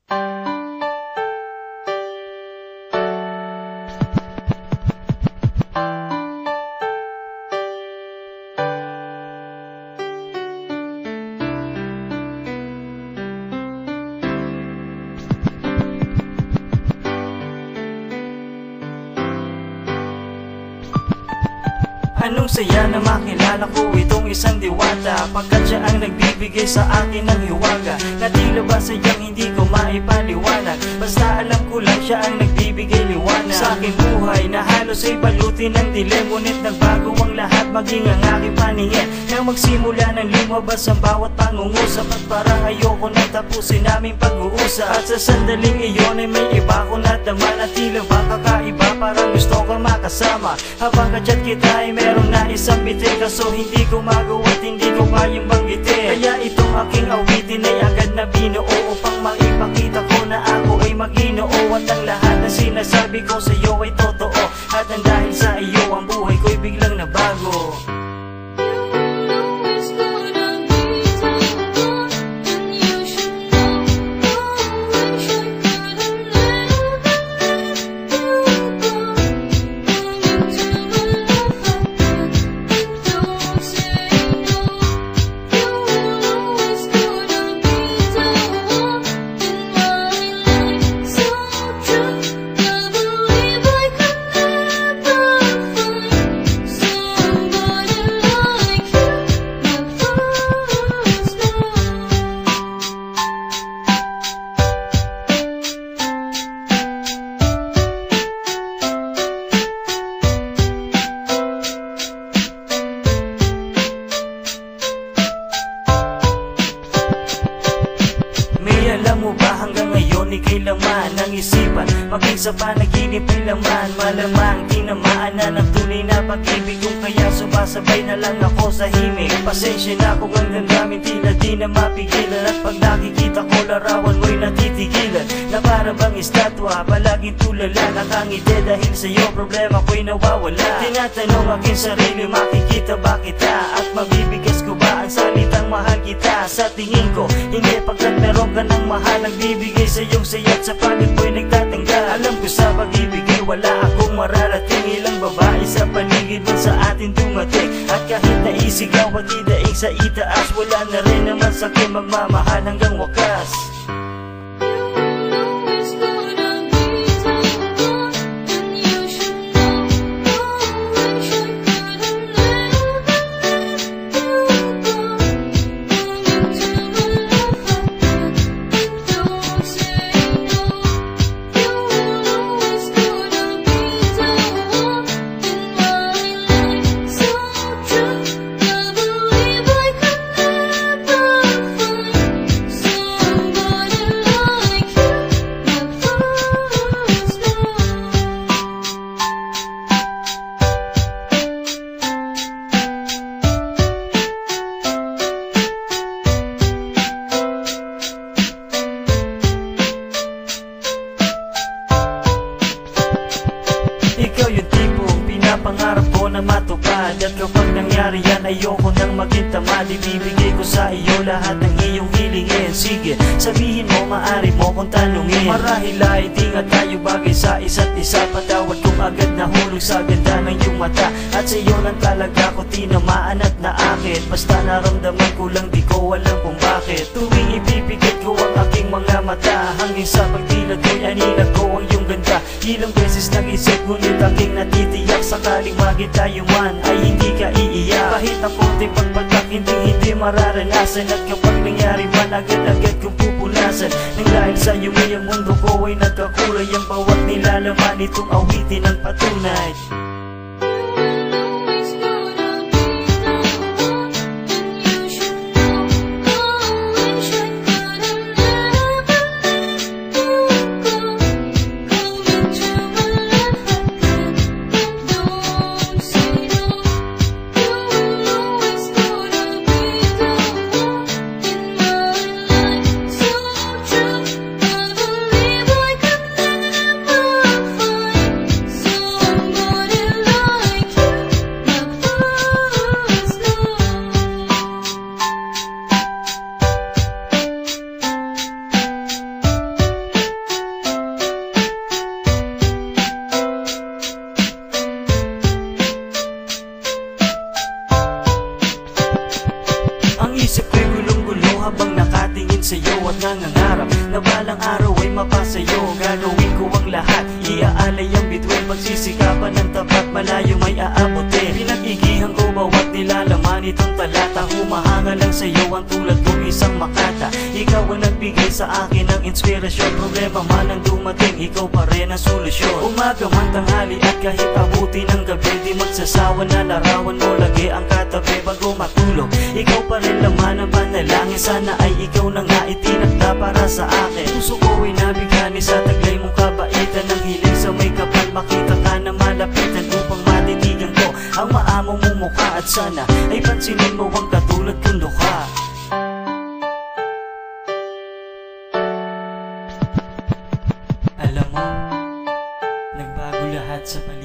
Anong saya na makilala ko itong isang diwata, pagkat siya ang nagbibigay sa akin ng hiwaga, na tila ba sayang hindi ko maipaliwanag. Basta alam ko lang siya ang nagbibigay liwanag sa aking buhay, na halos ay balutin ng dilim. Ngunit nagbago ang lahat, maging ang aking paningin, nang magsimula ng lumabas ang bawat pangungusap. At parang ayoko na tapusin naming pag-uusap, at sa sandaling iyon ay may iba ko nadama, na tila ba kakaiba, parang gusto ka makasama. Habang kachat kita ay meron na isang bitin, kaso hindi ko magawa't hindi ko kayang banggitin. Kaya itong aking awitin ay agad na binuo, upang maipakita ko na ako ay mag-inoo. At ang lahat na sinasabi ko sa iyo ay totoo, at ang dahil sa iyo ang buhay ko'y biglang nabago. Alam mo ba hanggang ngayon ika'y laman ng isipan, maging sa panaginip ay laman. Malamang tinamaan na ng tunay na pag-ibig, kung kaya sumasabay na lang ako sa himig. Pasensya na kung ang damdamin tila di na mapigilan, at pag nakikita ko larawan mo'y natitigilan, na para bang estatwa palaging tulala. Nakangiti dahil sa'yo problema ko'y nawawala. Tinatanong aking sarili, makikita ba kita, at mabibigas ko ba ang salitang mahal kita? Sa tingin ko hindi, pagkat meron ka ng mahal, nagbibigay sa iyong saya't sa pagod ko'y nagtatanggal. Alam ko sa pag-ibig ay wala akong mararating, ilang babae sa paligid man sa atin dumating, at kahit naisigaw at idaig sa itaas, wala na rin naman sa akin magmamahal hanggang wakas. Ikaw yung tipong pinapangarap ko na matupad, at kapag nangyari yan ayoko nang maging tamad. Ibibigay ko sa iyo lahat ng iyong hilingin. Sige, sabihin mo, maaari mo kong tanungin. Marahil ay di nga tayo bagay sa isa't isa, patawad kong agad nahulog sa ganda ng iyong mata, at sa iyo lang talaga ko tinamaan at naakit. Basta naramdaman ko lang, di ko alam kung bakit. Tuwing ipipikit ko ang aking mga mata, hanggang sa pagdilat ko'y anilag ko ang iyong ganda. Ilang beses nag-isip, ngunit aking natitiyak, sakaling maging tayo man ay hindi ka iiyak. Kahit ang konting pagpatak, hindi mararanasan, at kapag nangyari man agad-agad kong pupunasan. Nang dahil sa iyo ay ang mundo ko ay nagkakulay, ang bawat nilalaman itong awitin ng patunay. Somebody isip ko'y gulong-gulo habang nakatingin sa'yo at nangangarap na balang araw ay mapasayo. Gagawin ko ang lahat, iaalay ang bituin, pagsisikapan ng tapat, malayo may aabutin. Pinag-igihan ko bawat nilalaman itong talata, humahanga lang sa'yo ang tulad kong isang makata. Ikaw ang nagbigay sa akin ng inspirasyon, problema man ang dumating, ikaw pa rin ang solusyon. Umaga man tanghali at kahit abuti ng gabi, di magsasawa na larawan mo lagi ang katabi bago matulog. Ikaw pa rin laman ng panalangin, sana ay ikaw na nga itinakda para sa akin. Puso ko ay nabigani sa taglay mong kabaitan, ng hiling sa may kapal, makita ka na malapitan upang matitigan ko ang maamong mong mukha. At sana ay pansinin mo ang katulad kong dukha. Alam mo, nagbago lahat sa paligid.